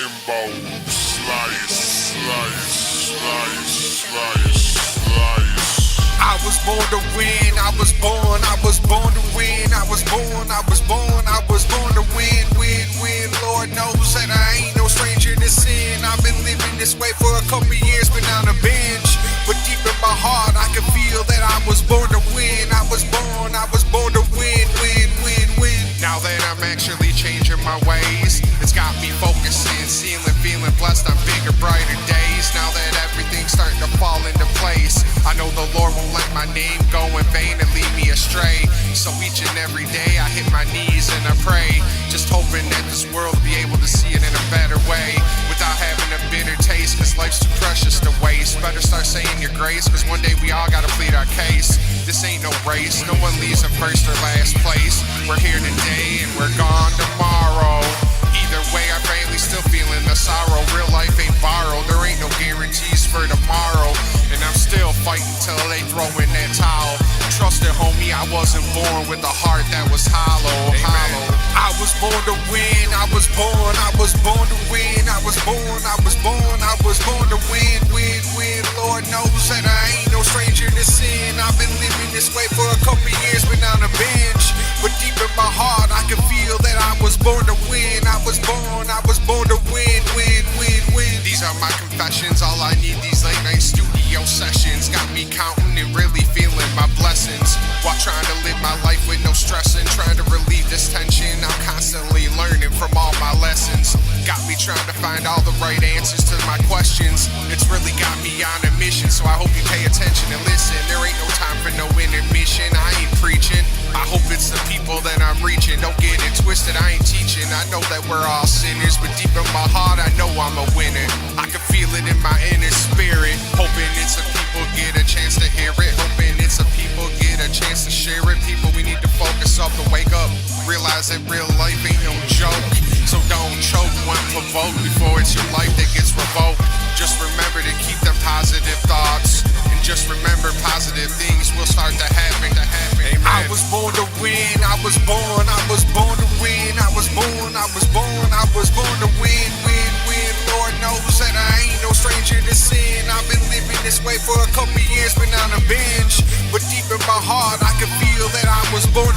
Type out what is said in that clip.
Timbo, slice, slice, slice, slice, slice. I was born to win, I was born to win, I was born to win, win. Lord knows that I ain't no stranger to sin. I've been living this way for a couple years, been on a bench. But deep in my heart, I can feel that I was born to win. I was born to win. Now that I'm actually changing my ways, it's got me focusing, feeling blessed on bigger, brighter days. Now that everything's starting to fall into place, I know the Lord won't let my name go in vain and lead me astray. So each and every day I hit my knees and I pray, just hoping that this world will be able to see it in a better way, without having a bitter taste, cause life's too precious to waste. Better start saying your grace, cause one day we all gotta plead our case. This ain't no race, no one leaves in first or last place. We're here today and we're gone tomorrow. Either way, I'm barely still feeling the sorrow. Real life ain't borrowed, there ain't no guarantees for tomorrow. And I'm still fighting till they throw in that towel. Trust it, homie, I wasn't born with a heart that was hollow. I was born to win, I was born to win, I was born to win. Lord knows that I ain't no stranger to sin. I've been living this way for a couple years, been on a bench. But deep in my heart, I can feel that I was born to win. I was born to win. These are my confessions, all I need these late night studio sessions. Got me counting and really feeling my blessings, while trying to live my life with no stress and trying to relieve this tension. I'm constantly learning from all my lessons. Got me trying to find all the right answers to my questions. It's really got me on a mission, so I hope you pay attention and listen. There ain't no time for no intermission, I ain't preaching. I hope it's the people that I'm reaching. Don't get it twisted, I ain't teaching. I know that we're all sinners, but deep in my heart I know I'm a winner. I can feel it in my inner spirit. Hoping it's the people get a chance to hear it. Hoping it's the people get a chance to share it. People, we need to focus up and wake up. Realize that real life ain't no joke. So don't choke when provoked before it's your life that gets revoked. Just remember to keep them positive thoughts, and just remember positive things will start to happen. Amen. I was born to win, I was born to win, I was born to win. Lord knows that I ain't no stranger to sin. I've been living this way for a couple years, been on a bench. But deep in my heart, I can feel that I was born